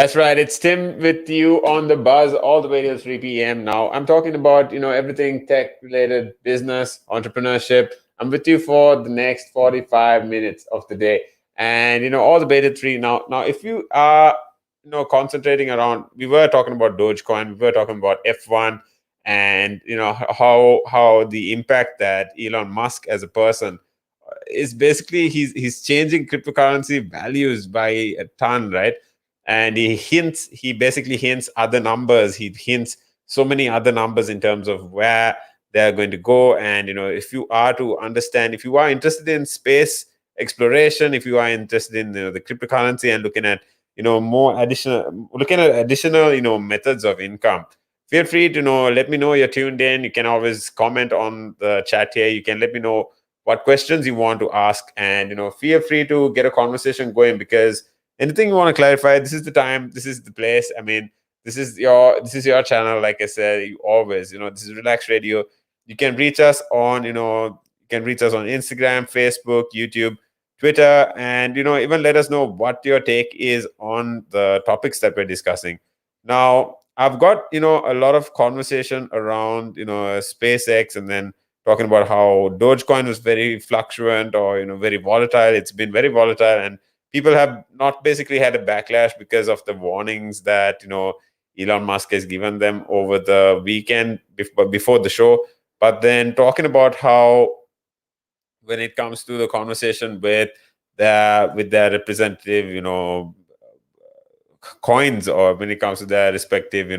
That's right. It's Tim with you on the buzz all the way till 3 p.m. Now, I'm talking about, everything tech related, business, entrepreneurship. I'm with you for the next 45 minutes of the day. And, all the way to three. Now, if you are, concentrating around, we were talking about Dogecoin, we were talking about F1 and, how the impact that Elon Musk as a person is basically he's changing cryptocurrency values by a ton, right? And he basically hints other numbers. He hints so many other numbers in terms of where they're going to go. And if you are to understand, if you are interested in space exploration, if you are interested in the cryptocurrency and looking at additional methods of income, feel free to let me know you're tuned in. You can always comment on the chat here. You can let me know what questions you want to ask, and feel free to get a conversation going, because anything you want to clarify, this is the time, this is the place. I mean, this is your channel. Like I said, you always, this is Relax Radio. You can reach us on Instagram, Facebook, YouTube, Twitter, and even let us know what your take is on the topics that we're discussing. Now, I've got a lot of conversation around SpaceX, and then talking about how Dogecoin was very fluctuant, or very volatile. It's been very volatile, and people have not basically had a backlash because of the warnings that Elon Musk has given them over the weekend before the show. But then talking about how, when it comes to the conversation with their representative coins, or when it comes to their respective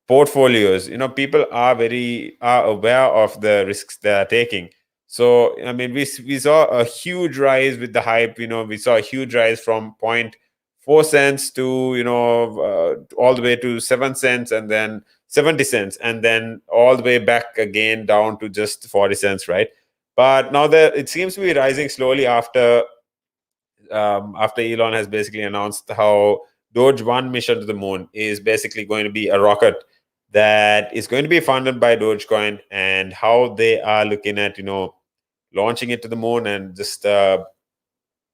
portfolios, people are aware of the risks they are taking. So I mean, we saw a huge rise with the hype. We saw a huge rise from 0.4 cents to all the way to 7 cents, and then 70 cents, and then all the way back again down to just 40 cents, right? But now that it seems to be rising slowly after Elon has basically announced how Doge 1 mission to the moon is basically going to be a rocket that is going to be funded by Dogecoin, and how they are looking at launching it to the moon. And just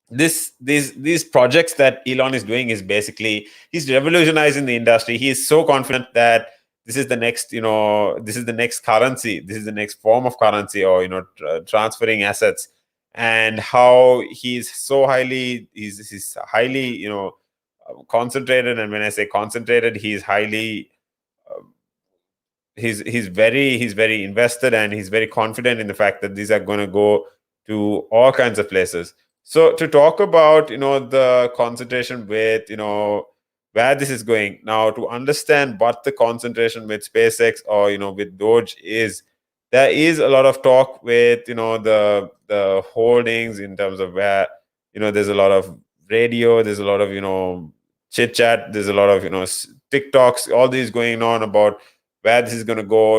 these projects that Elon is doing is basically, he's revolutionizing the industry. He is so confident that this is the next currency, this is the next form of currency, or transferring assets. And how he's highly concentrated. And when I say concentrated, he's highly he's very invested, and he's very confident in the fact that these are going to go to all kinds of places. So to talk about the concentration with where this is going now, to understand what the concentration with SpaceX or with Doge is, there is a lot of talk with the holdings, in terms of where there's a lot of radio, there's a lot of chit chat, there's a lot of TikToks, all these going on about where this is going to go,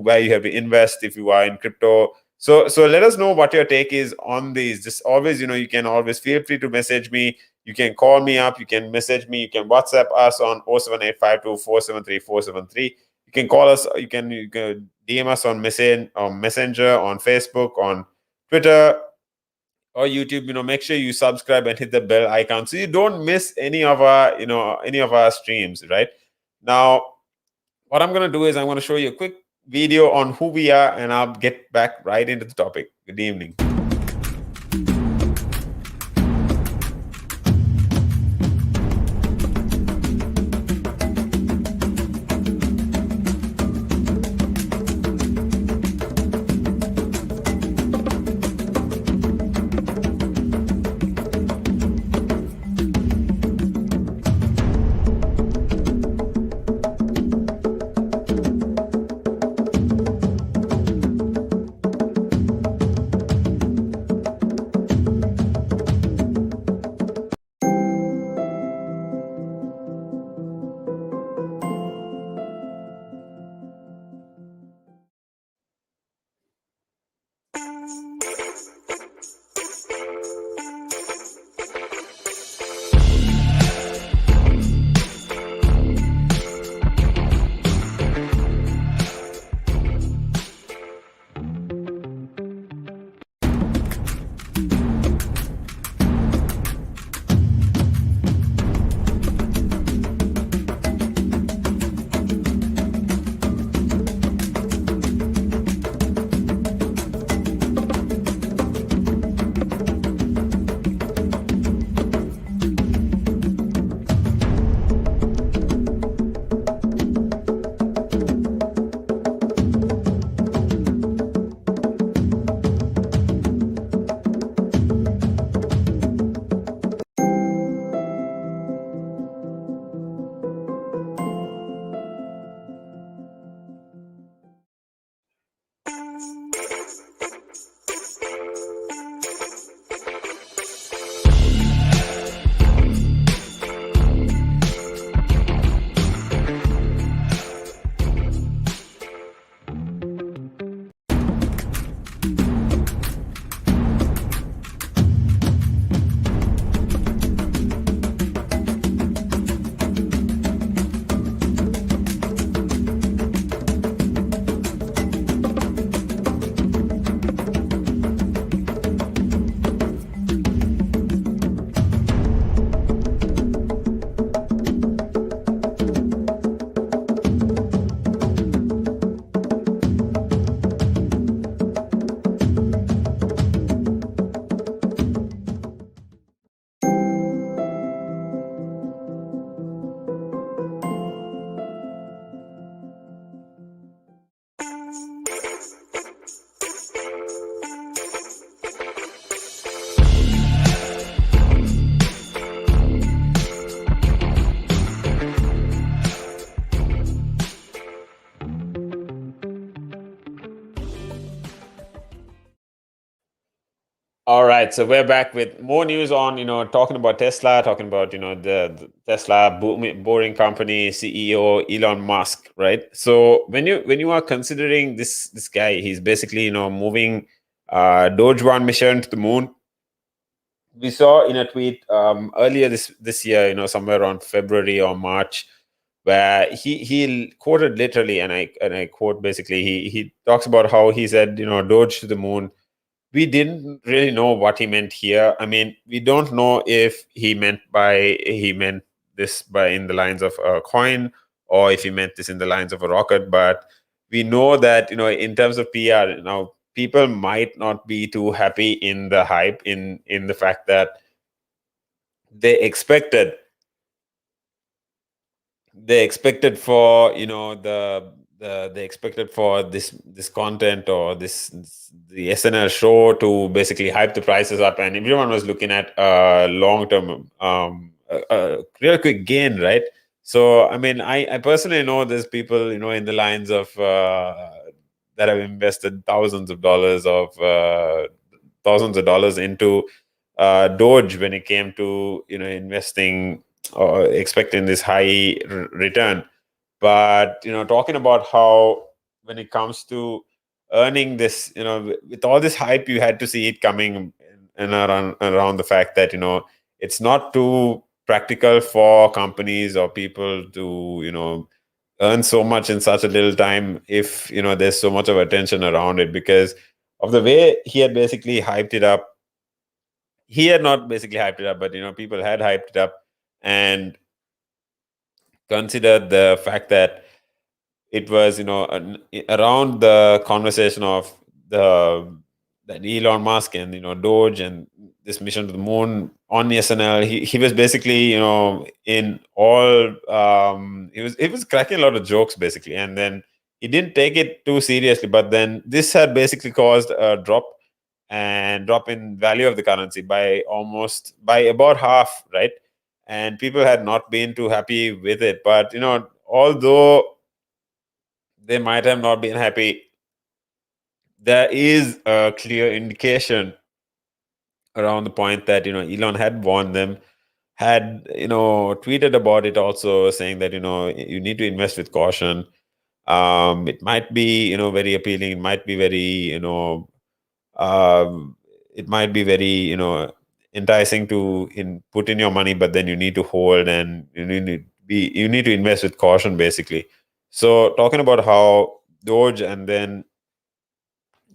where you have to invest if you are in crypto. So let us know what your take is on these. Just always, you can always feel free to message me. You can call me up, you can message me, you can WhatsApp us on 07852473473. You can call us, you can DM us on Messenger, on Facebook, on Twitter, or YouTube. Make sure you subscribe and hit the bell icon so you don't miss any of our streams, right? Now, what I'm going to do is I'm going to show you a quick video on who we are, and I'll get back right into the topic. Good evening. All right, so we're back with more news on, talking about Tesla, talking about, the Tesla boring company CEO Elon Musk, right? So when you are considering this guy, he's basically, moving Dogecoin mission to the moon. We saw in a tweet earlier this year, somewhere around February or March, where he quoted literally, and I quote basically, he talks about how he said, Doge to the moon. We didn't really know what he meant here. I mean, we don't know if he meant this by in the lines of a coin, or if he meant this in the lines of a rocket. But we know that, in terms of PR, now people might not be too happy in the hype, in the fact that they expected for, they expected for this content, or the SNL show, to basically hype the prices up, and everyone was looking at long term, a real quick gain, right? So I mean, I personally know there's people, in the lines of that have invested thousands of dollars into Doge, when it came to, investing or expecting this high return. But, talking about how, when it comes to earning this, with all this hype, you had to see it coming, and around the fact that, it's not too practical for companies or people to, earn so much in such a little time, if, there's so much of attention around it, because of the way he had basically hyped it up. He had not basically hyped it up, but, people had hyped it up, and considered the fact that it was, around the conversation of the that Elon Musk and, Doge, and this mission to the moon on SNL. He was basically, in all, he was cracking a lot of jokes basically, and then he didn't take it too seriously. But then this had basically caused a drop in value of the currency by about half, right? And people had not been too happy with it. But, although they might have not been happy, there is a clear indication around the point that, Elon had warned them, had, tweeted about it also, saying that, you need to invest with caution. It might be, very appealing, it might be very, um, it might be very, enticing to put in your money, but then you need to hold, and you need to invest with caution basically. So talking about how Doge, and then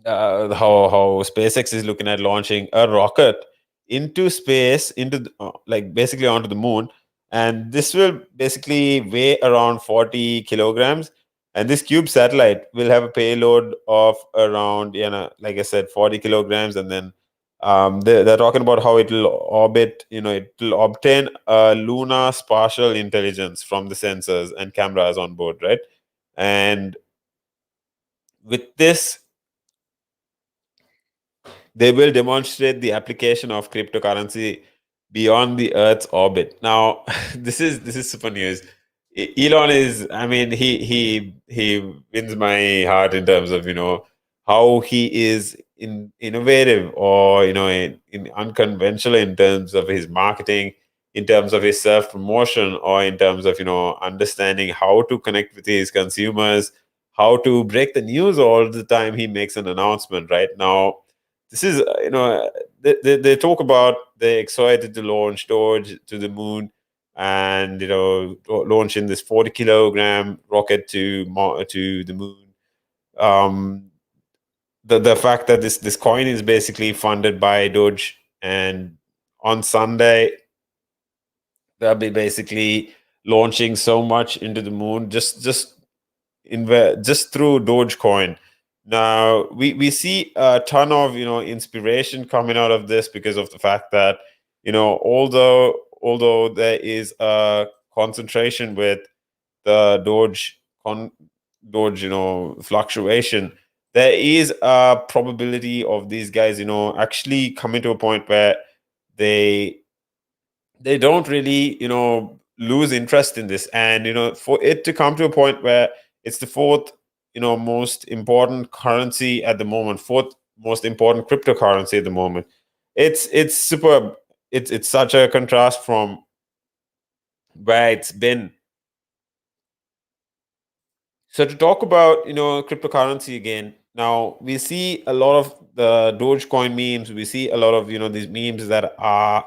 how SpaceX is looking at launching a rocket into space, like basically onto the moon, and this will basically weigh around 40 kilograms. And this cube satellite will have a payload of around, like I said, 40 kilograms. And then they're talking about how it will orbit, it will obtain a lunar spatial intelligence from the sensors and cameras on board, right? And with this, they will demonstrate the application of cryptocurrency beyond the Earth's orbit. Now, this is super news. Elon is, I mean, he wins my heart in terms of, how he is innovative, or, in unconventional in terms of his marketing, in terms of his self promotion, or in terms of, understanding how to connect with his consumers, how to break the news all the time he makes an announcement. Right now, this is, they talk about they're excited to launch Doge to the moon, and, launching this 40-kilogram rocket to the moon. um the fact that this coin is basically funded by Doge, and on Sunday they'll be basically launching so much into the moon, just through Dogecoin. Now we see a ton of, inspiration coming out of this, because of the fact that, although there is a concentration with the Doge, fluctuation, there is a probability of these guys, actually coming to a point where they they don't really, lose interest in this. And, for it to come to a point where it's the fourth, most important currency at the moment, fourth most important cryptocurrency at the moment, It's superb. It's such a contrast from where it's been. So to talk about cryptocurrency again, now we see a lot of the Dogecoin memes. We see a lot of these memes that are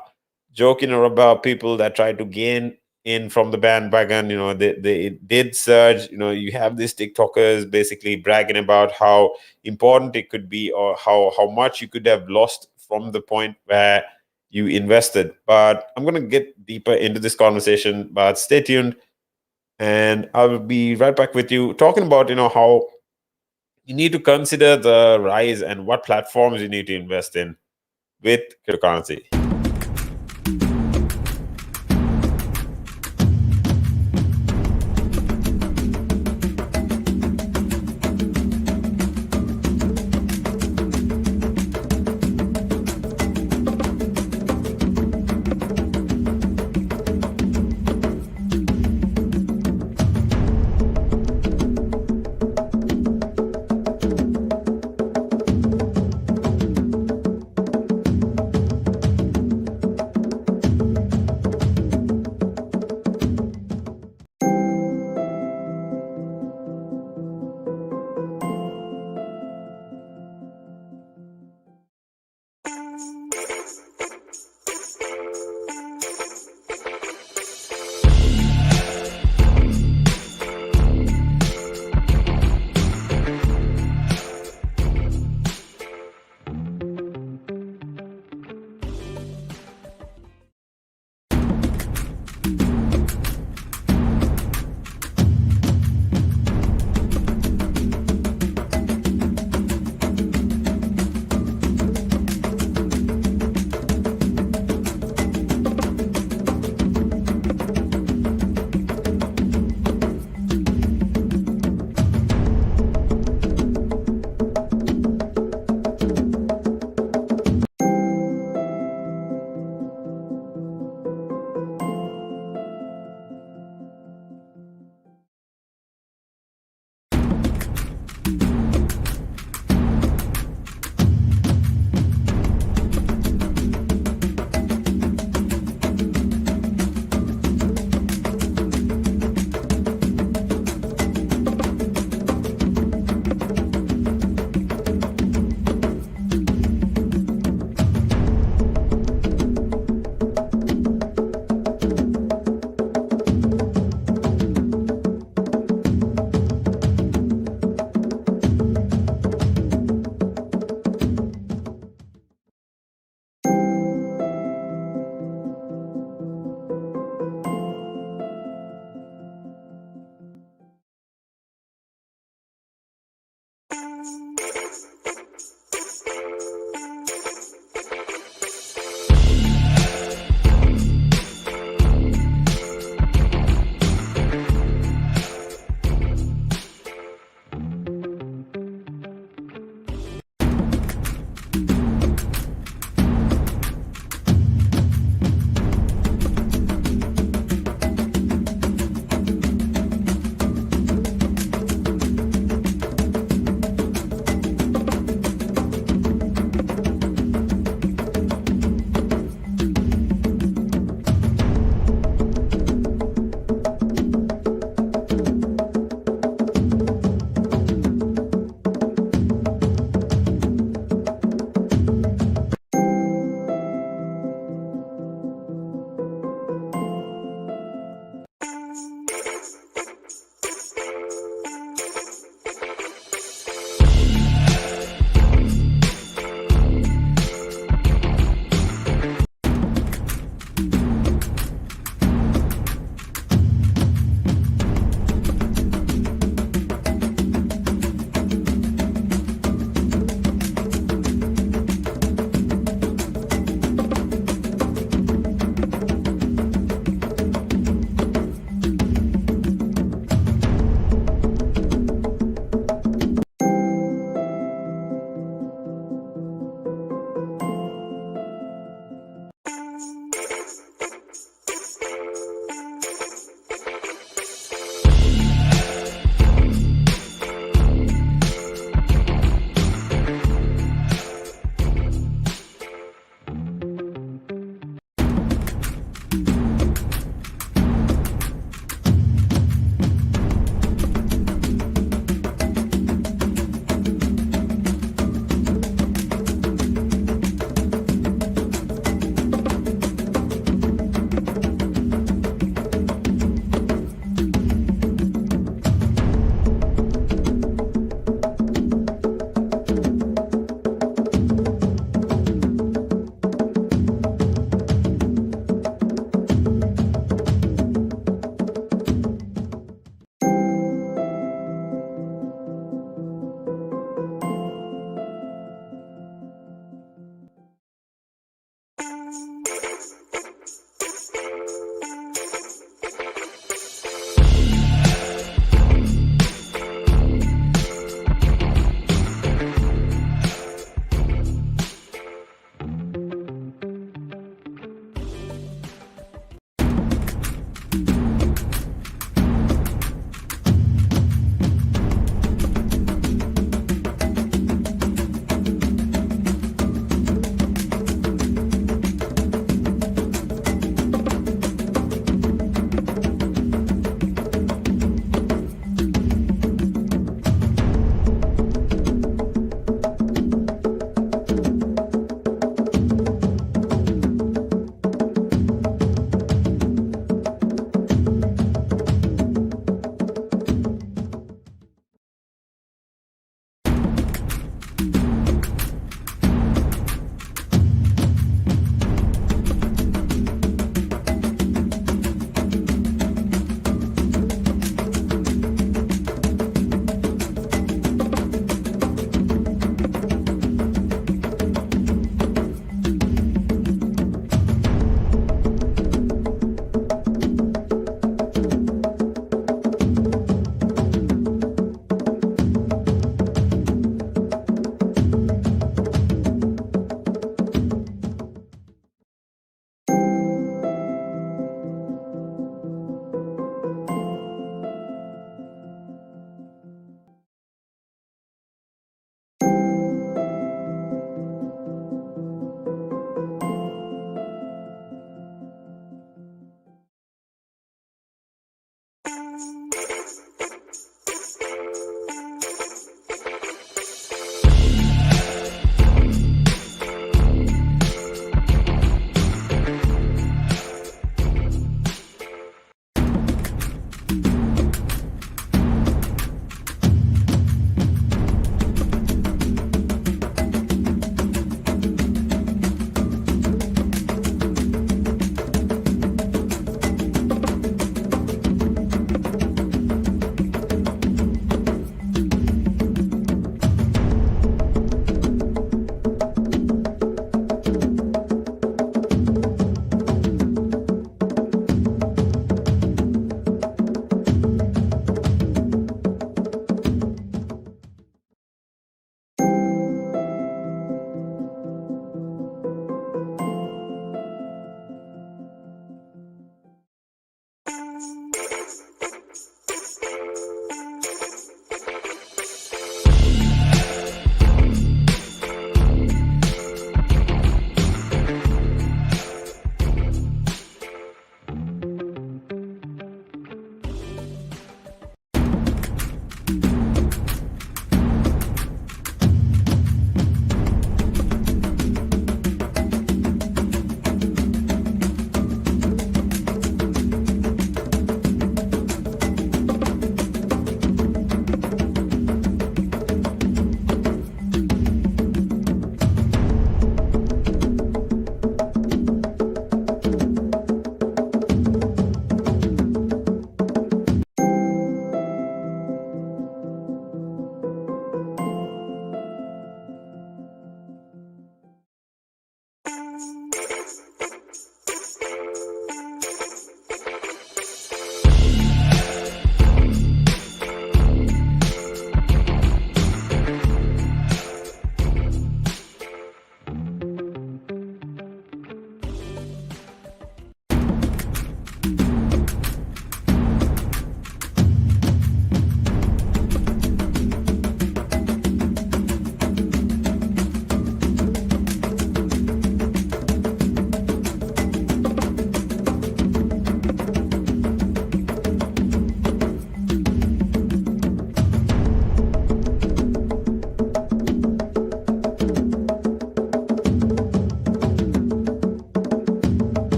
joking about people that try to gain in from the bandwagon. They it did surge. You have these TikTokers basically bragging about how important it could be, or how much you could have lost from the point where you invested. But I'm gonna get deeper into this conversation. But stay tuned, and I will be right back with you talking about how you need to consider the rise and what platforms you need to invest in with cryptocurrency.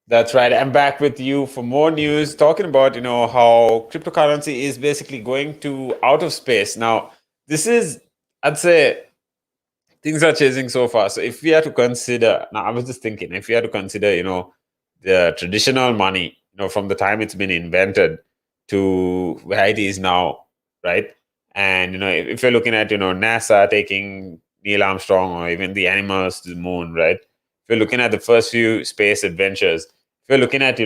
That's right. I'm back with you for more news, talking about how cryptocurrency is basically going to out of space. Now, this is, I'd say, things are changing so fast. So if we are to consider, now I was just thinking, if we are to consider, the traditional money, from the time it's been invented to where it is now, right? And if you're looking at NASA taking Neil Armstrong or even the animals to the moon, right? If you're looking at the first few space adventures, if you're looking at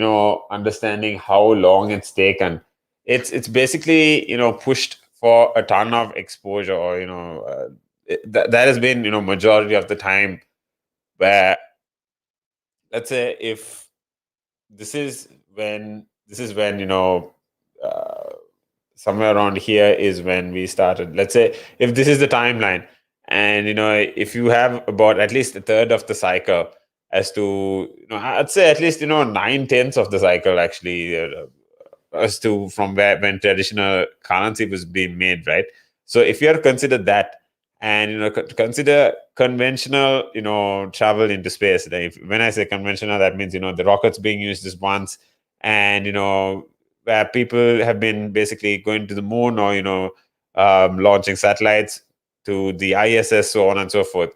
understanding how long it's taken, it's basically pushed for a ton of exposure, or that has been majority of the time where, let's say, if this is when uh, somewhere around here is when we started. Let's say if this is the timeline, and if you have about at least a third of the cycle, as to I'd say at least 9/10 of the cycle, actually, as to from where when traditional currency was being made, right? So if you are to consider that, and to consider conventional travel into space, like when I say conventional, that means the rockets being used just once, and where people have been basically going to the moon, or launching satellites to the ISS, so on and so forth.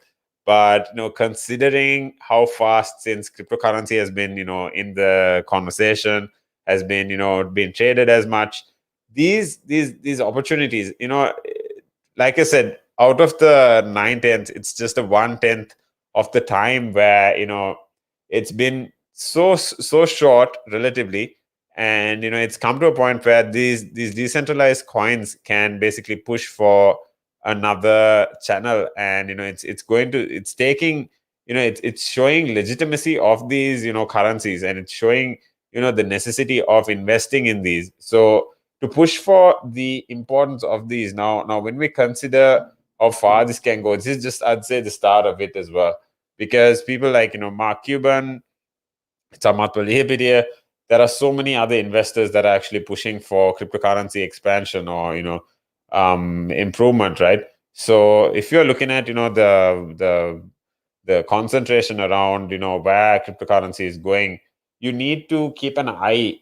But considering how fast, since cryptocurrency has been in the conversation, has been been traded as much, these opportunities, like I said, out of the 9/10, it's just a 1/10 of the time where it's been so short relatively. And it's come to a point where these decentralized coins can basically push for another channel. And it's taking, it's showing legitimacy of these currencies, and it's showing the necessity of investing in these. So to push for the importance of these, now when we consider how far this can go, this is just, I'd say, the start of it as well. Because people like Mark Cuban, Samarth Palihapitiya, there are so many other investors that are actually pushing for cryptocurrency expansion, or improvement, right? So if you're looking at the concentration around where cryptocurrency is going, you need to keep an eye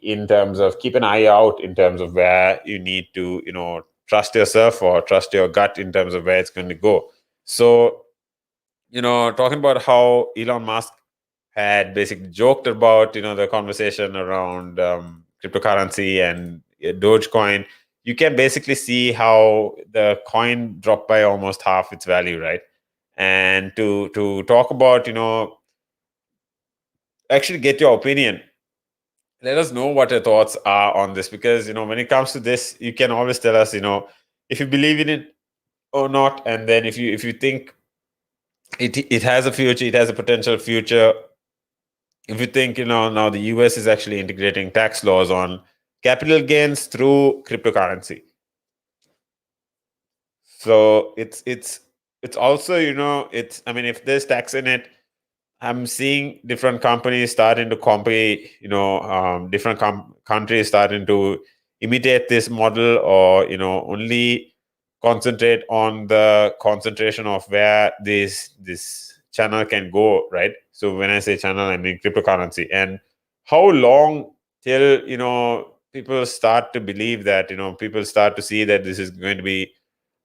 out in terms of where you need to trust yourself or trust your gut in terms of where it's going to go. So talking about how Elon Musk had basically joked about the conversation around cryptocurrency and Dogecoin, you can basically see how the coin dropped by almost half its value, right? And to talk about actually get your opinion, let us know what your thoughts are on this. Because when it comes to this, you can always tell us if you believe in it or not. And then if you think it has a future, it has a potential future. If you think now the US is actually integrating tax laws on capital gains through cryptocurrency. So it's also it's, I mean, if there's tax in it, I'm seeing different companies starting to copy, different countries starting to imitate this model, or only concentrate on the concentration of where this channel can go, right? So when I say channel, I mean cryptocurrency. And how long till people start to believe that people start to see that this is going to be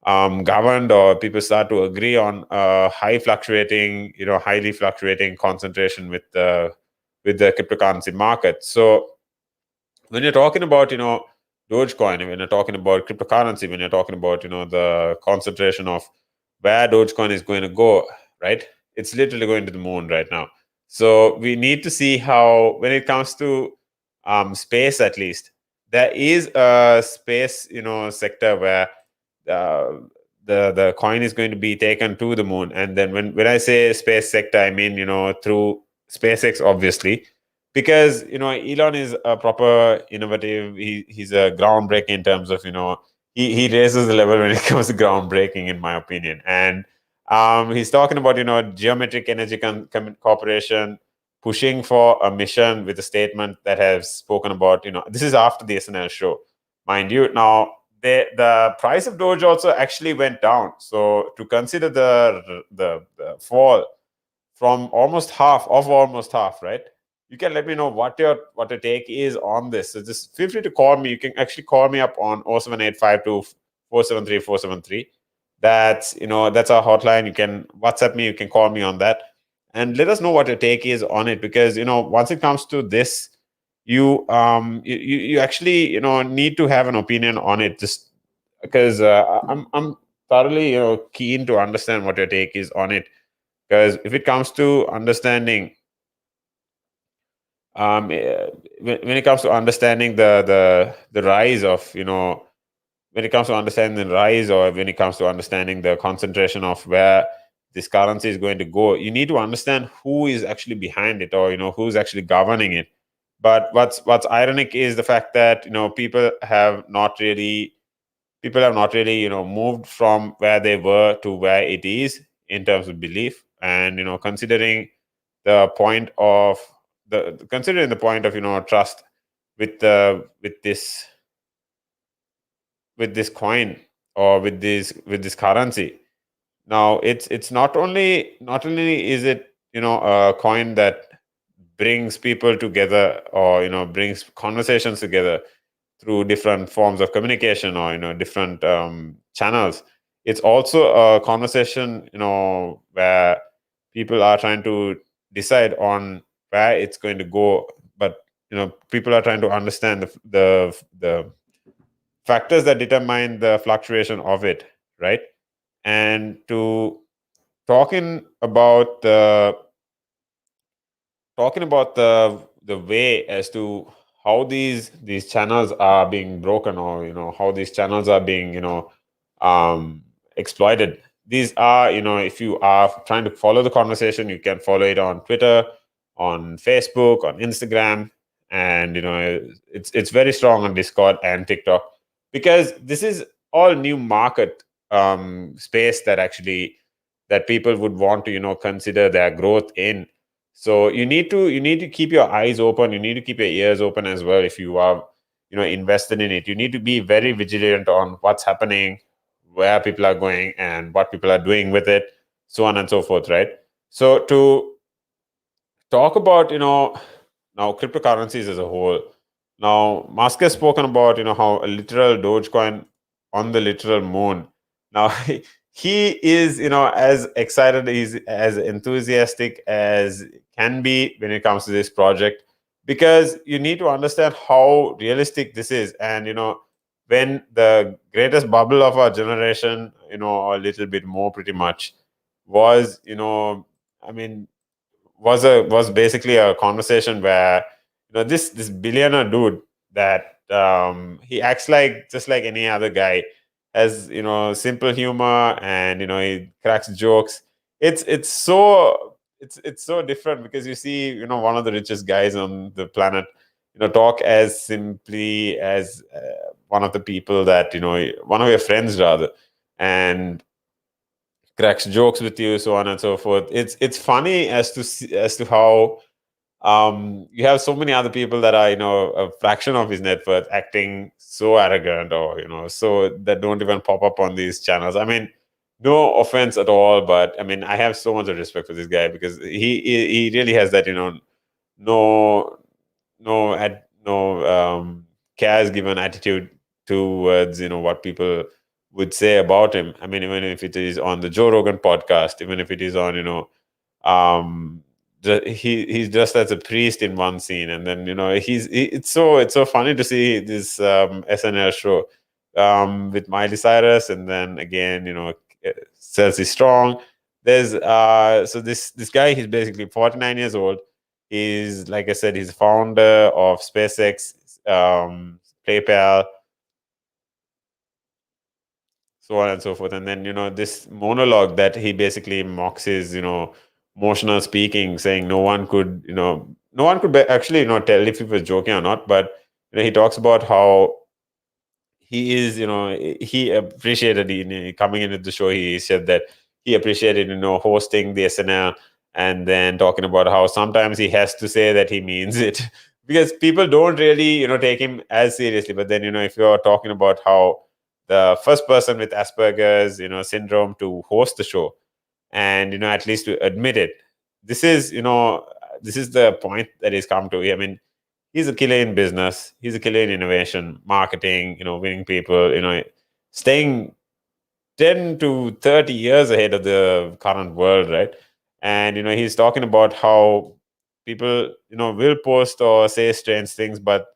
governed, or people start to agree on highly fluctuating concentration with the cryptocurrency market. So when you're talking about Dogecoin, when you're talking about cryptocurrency, when you're talking about the concentration of where Dogecoin is going to go, right? It's literally going to the moon right now. So we need to see how, when it comes to space, at least there is a space sector where uh, the coin is going to be taken to the moon. And then when I say space sector, I mean through SpaceX, obviously. Because Elon is a proper innovative. He's a groundbreaking in terms of he raises the level when it comes to groundbreaking, in my opinion. And he's talking about Geometric Energy Corporation pushing for a mission with a statement that has spoken about this is after the SNL show, mind you. Now the price of Doge also actually went down. So to consider the fall from almost half, right? you can let me know what your take is on this. So just feel free to call me. You can actually call me up on 07852 473 473. That's our hotline. You can WhatsApp me, you can call me on that, and let us know what your take is on it, because once it comes to this, you actually need to have an opinion on it, just because I'm thoroughly keen to understand what your take is on it. Because if it comes to understanding, when it comes to understanding the rise of when it comes to understanding the rise, or when it comes to understanding the concentration of where this currency is going to go, you need to understand who is actually behind it, or who's actually governing it. But what's ironic is the fact that people have not really moved from where they were to where it is in terms of belief. And considering the point of trust with the with this coin, or with this currency. Now it's not only is it a coin that brings people together, or brings conversations together through different forms of communication, or different channels. It's also a conversation where people are trying to decide on where it's going to go. But people are trying to understand the factors that determine the fluctuation of it, right? And to talking about the talking about the way as to how these channels are being broken, or how these channels are being um exploited. These are, if you are trying to follow the conversation, you can follow it on Twitter, on Facebook, on Instagram. And it's very strong on Discord and TikTok, because this is all new market space that people would want to consider their growth in. So you need to keep your eyes open, you need to keep your ears open as well. If you are invested in it, you need to be very vigilant on what's happening, where people are going, and what people are doing with it, so on and so forth, right? So to talk about now cryptocurrencies as a whole. Now Musk has spoken about how a literal Dogecoin on the literal moon. Now he is as excited, he's as enthusiastic as can be when it comes to this project, because you need to understand how realistic this is. And when the greatest bubble of our generation, a little bit more pretty much, was I mean was basically a conversation where this billionaire dude, that he acts like just like any other guy, has simple humor, and he cracks jokes. It's so different, because you see one of the richest guys on the planet talk as simply as one of the people that one of your friends rather, and cracks jokes with you, so on and so forth. It's funny as to how you have so many other people that are a fraction of his net worth, acting so arrogant, or so that don't even pop up on these channels. I mean, no offense at all, but I mean, I have so much of respect for this guy, because he really has that no no cares given attitude towards what people would say about him. I mean, even if it is on the Joe Rogan podcast, even if it is on um he's just as a priest in one scene, and then it's so funny to see this SNL show with Miley Cyrus, and then again Celsi Strong. There's so this guy, he's basically 49 years old. He's, like I said, he's founder of SpaceX, PayPal, so on and so forth. And then this monologue that he basically mocks his motional speaking, saying no one could actually tell if he was joking or not. But he talks about how he is he appreciated coming into the show. He said that he appreciated hosting the SNL, and then talking about how sometimes he has to say that he means it because people don't really take him as seriously. But then if you're talking about how the first person with Asperger's syndrome to host the show, and at least to admit it, this is this is the point that he's come to. I mean, he's a killer in business. He's a killer in innovation, marketing, winning people, staying 10 to 30 years ahead of the current world, right? And he's talking about how people will post or say strange things, but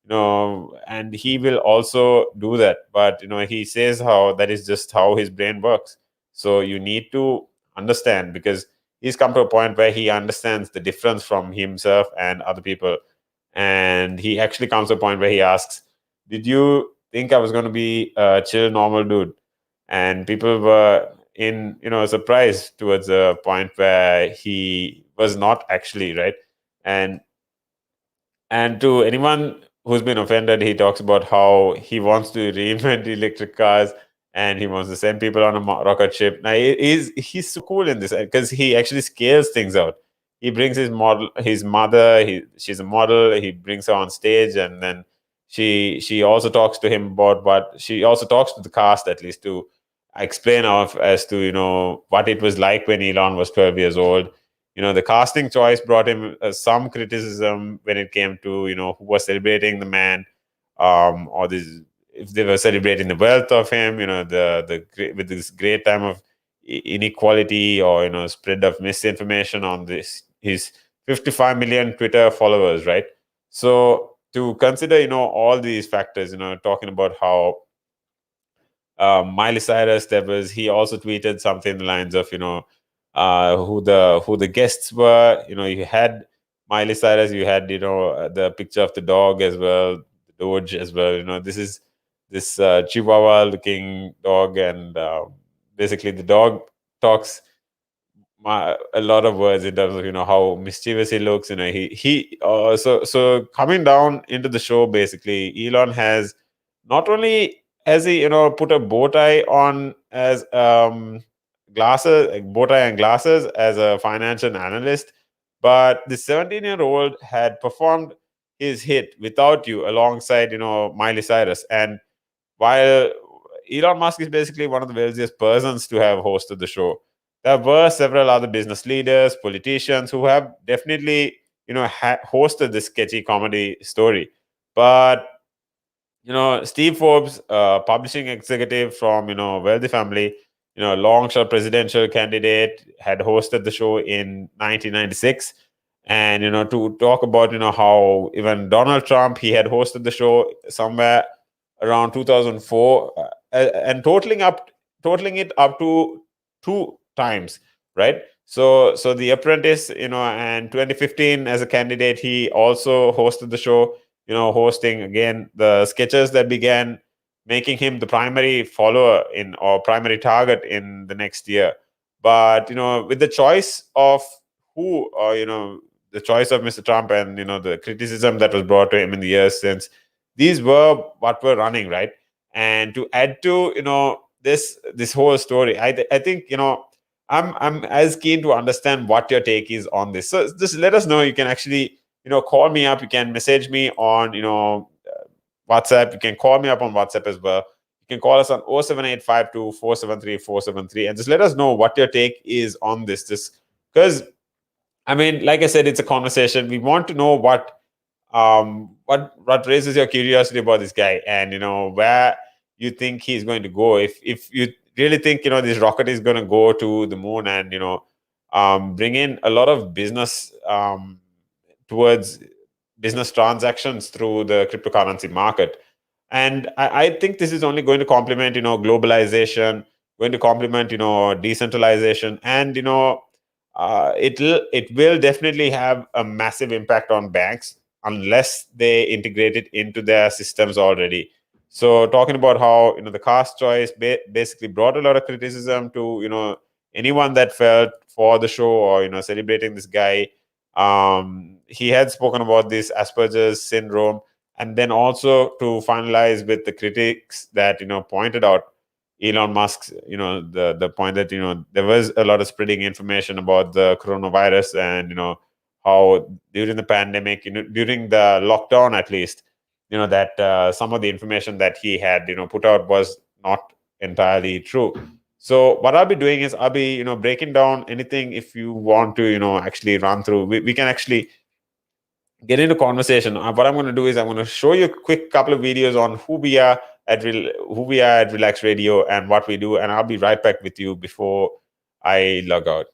and he will also do that, but he says how that is just how his brain works. So you need to understand, because he's come to a point where he understands the difference from himself and other people. And he actually comes to a point where he asks, did you think I was going to be a chill normal dude? And people were in surprised towards a point where he was not actually, right? And and to anyone who's been offended, he talks about how he wants to reinvent electric cars, and he wants to send people on a rocket ship. Now he's so cool in this because he actually scales things out. He brings his mother. She's a model. He brings her on stage, and then she also talks to him about what she also talks to the cast, at least, to explain off as to what it was like when Elon was 12 years old. The casting choice brought him some criticism when it came to who was celebrating the man, or this, if they were celebrating the wealth of him, with this great time of inequality, or spread of misinformation on this his 55 million Twitter followers, right? So to consider all these factors, talking about how Miley Cyrus, there was he also tweeted something in the lines of who the guests were. You had Miley Cyrus, you had the picture of the dog as well, the Doge as well. This is this Chihuahua looking dog, and basically the dog talks a lot of words in terms of how mischievous he looks. So coming down into the show, basically Elon has not only has he put a bow tie on as glasses, like bow tie and glasses, as a financial analyst, but the 17-year-old had performed his hit Without You alongside Miley Cyrus. And while Elon Musk is basically one of the wealthiest persons to have hosted the show, there were several other business leaders, politicians who have definitely, hosted this sketchy comedy story. But Steve Forbes, publishing executive from wealthy family, long shot presidential candidate, had hosted the show in 1996. And to talk about how even Donald Trump, he had hosted the show somewhere around 2004, and totaling it up to two times, right? So The Apprentice, and 2015 as a candidate, he also hosted the show, hosting again the sketches that began making him the primary follower in or primary target in the next year. But with the choice of who, or the choice of Mr. Trump, and the criticism that was brought to him in the years since, these were what were running, right? And to add to this whole story, I think I'm as keen to understand what your take is on this. So just let us know. You can actually call me up. You can message me on WhatsApp. You can call me up on WhatsApp as well. You can call us on 07852 473 473, and just let us know what your take is on this. Just because, I mean, like I said, it's a conversation. We want to know what raises your curiosity about this guy, and where you think he's going to go. If you really think this rocket is going to go to the moon, and bring in a lot of business, towards business transactions through the cryptocurrency market. And I think this is only going to complement globalization, going to complement decentralization, and it will definitely have a massive impact on banks unless they integrate it into their systems already. So talking about how the cast choice basically brought a lot of criticism to anyone that felt for the show, or celebrating this guy. He had spoken about this Asperger's syndrome, and then also to finalize with the critics that pointed out Elon Musk's, the point that there was a lot of spreading information about the coronavirus, and how during the pandemic, during the lockdown at least, that some of the information that he had put out was not entirely true. So what I'll be doing is I'll be, breaking down anything. If you want to, actually run through, we can actually get into conversation. What I'm going to do is I'm going to show you a quick couple of videos on who we are who we are at Relax Radio and what we do, and I'll be right back with you before I log out.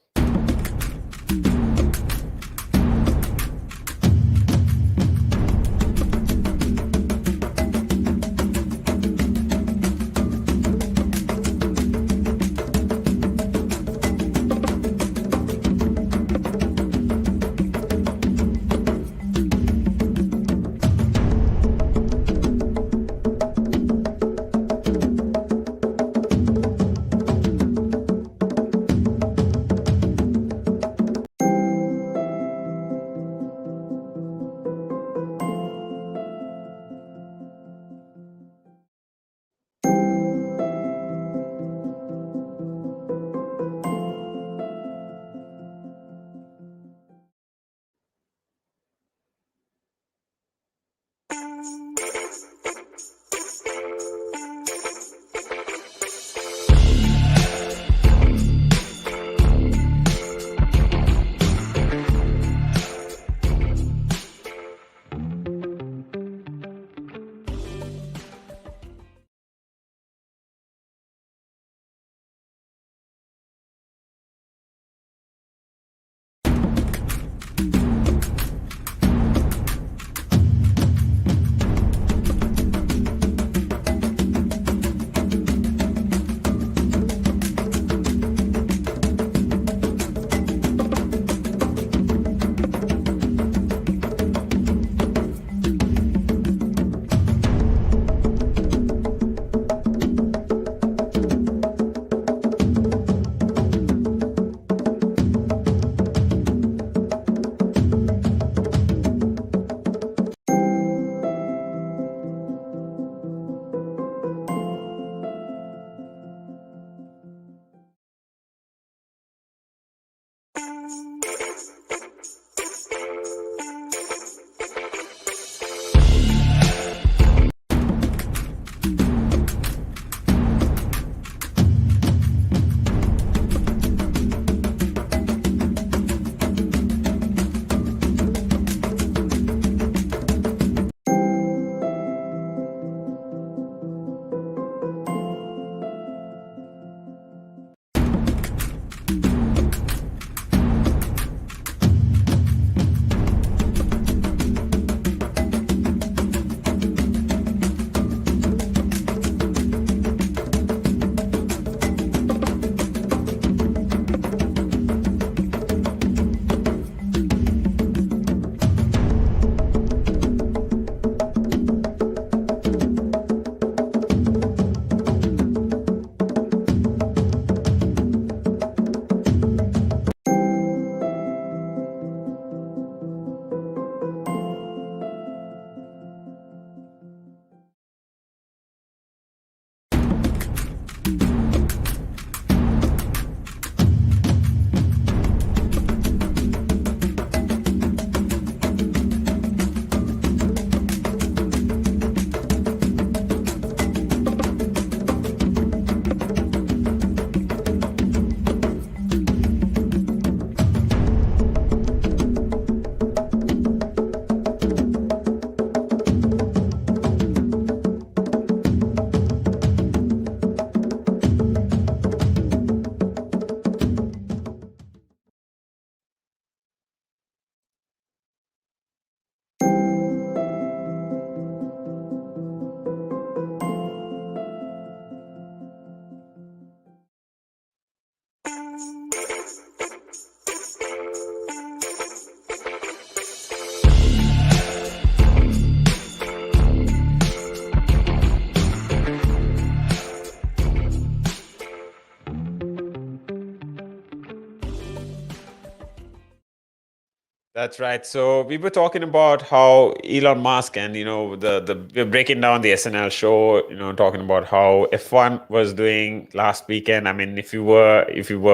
That's right. So we were talking about how Elon Musk and we're breaking down the SNL show, talking about how F1 was doing last weekend. I mean, if you were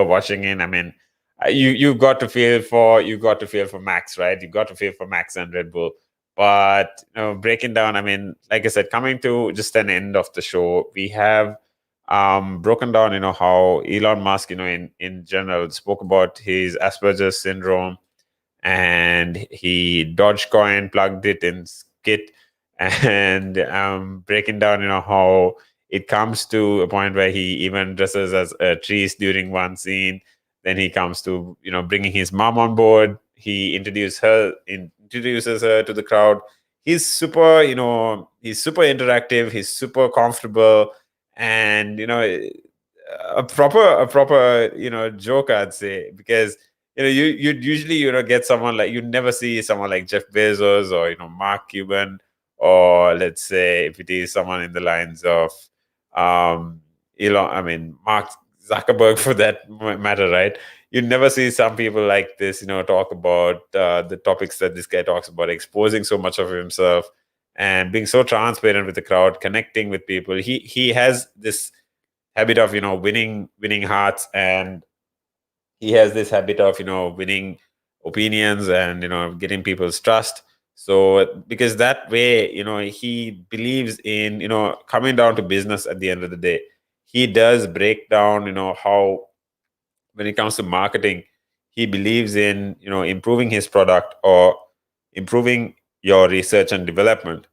watching it, I mean, you got to feel for Max, right? You got to feel for Max and Red Bull. But breaking down, I mean, like I said, coming to just an end of the show, we have broken down, how Elon Musk, in general, spoke about his Asperger's syndrome, and he Dogecoin plugged it in Skit, and breaking down, how it comes to a point where he even dresses as trees during one scene. Then he comes to, bringing his mom on board. He introduces her to the crowd. He's super, he's super interactive. He's super comfortable, and a proper joke, I'd say, because you'd usually get someone like, you never see someone like Jeff Bezos, or Mark Cuban, or let's say if it is someone in the lines of um Elon, I mean Mark Zuckerberg, for that matter, right? You never see some people like this, talk about the topics that this guy talks about, exposing so much of himself and being so transparent with the crowd, connecting with people. He has this habit of winning hearts, and he has this habit of winning opinions, and getting people's trust. So because that way, he believes in coming down to business. At the end of the day, he does break down how, when it comes to marketing, he believes in improving his product, or improving your research and development.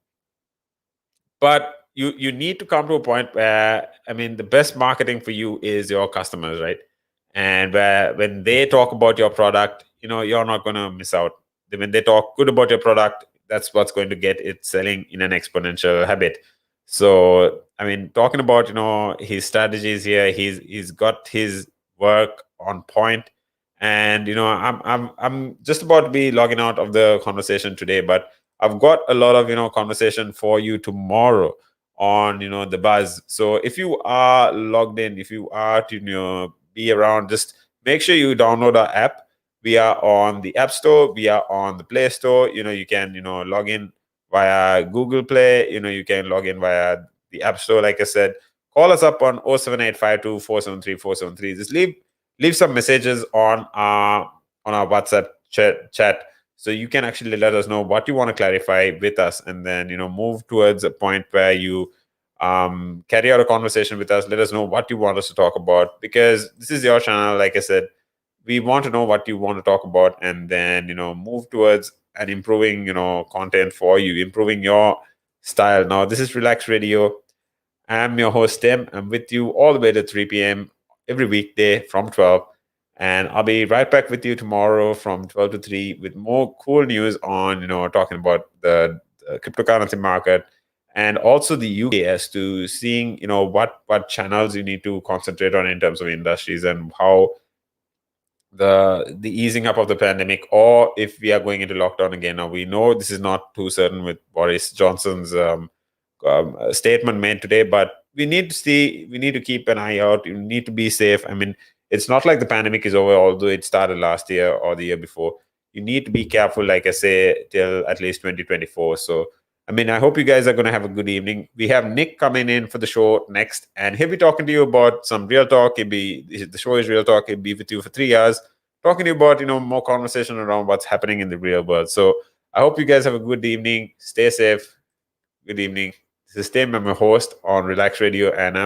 But you need to come to a point where, I mean, the best marketing for you is your customers, right? And where, when they talk about your product, you're not going to miss out. When they talk good about your product, that's what's going to get it selling in an exponential habit. So I mean, talking about his strategies here, he's got his work on point. And I'm just about to be logging out of the conversation today, but I've got a lot of conversation for you tomorrow on the buzz. So if you are logged in, if you are to be around, just make sure you download our app. We are on the App Store, we are on the Play Store. You can log in via Google Play. You can log in via the App Store. Like I said, call us up on 07852 473 473. Just leave some messages on our WhatsApp chat, so you can actually let us know what you want to clarify with us, and then move towards a point where you carry out a conversation with us. Let us know what you want us to talk about, because this is your channel. Like I said, we want to know what you want to talk about, and then move towards and improving content for you, improving your style. Now, this is Relax Radio. I'm your host, Tim. I'm with you all the way to 3 p.m. every weekday from 12. And I'll be right back with you tomorrow from 12 to 3 with more cool news on, talking about the cryptocurrency market, and also the UK, as to seeing, what channels you need to concentrate on in terms of industries, and how the easing up of the pandemic, or if we are going into lockdown again. Now, we know this is not too certain with Boris Johnson's statement made today, but we need to keep an eye out. You need to be safe. I mean, it's not like the pandemic is over, although it started last year or the year before. You need to be careful, like I say, till at least 2024. So I mean, I hope you guys are going to have a good evening. We have Nick coming in for the show next, and he'll be talking to you about some real talk. The show is Real Talk. He'll be with you for 3 hours, talking to you about more conversation around what's happening in the real world. So I hope you guys have a good evening. Stay safe. Good evening. This is Tim. I'm a host on Relax Radio, and I'm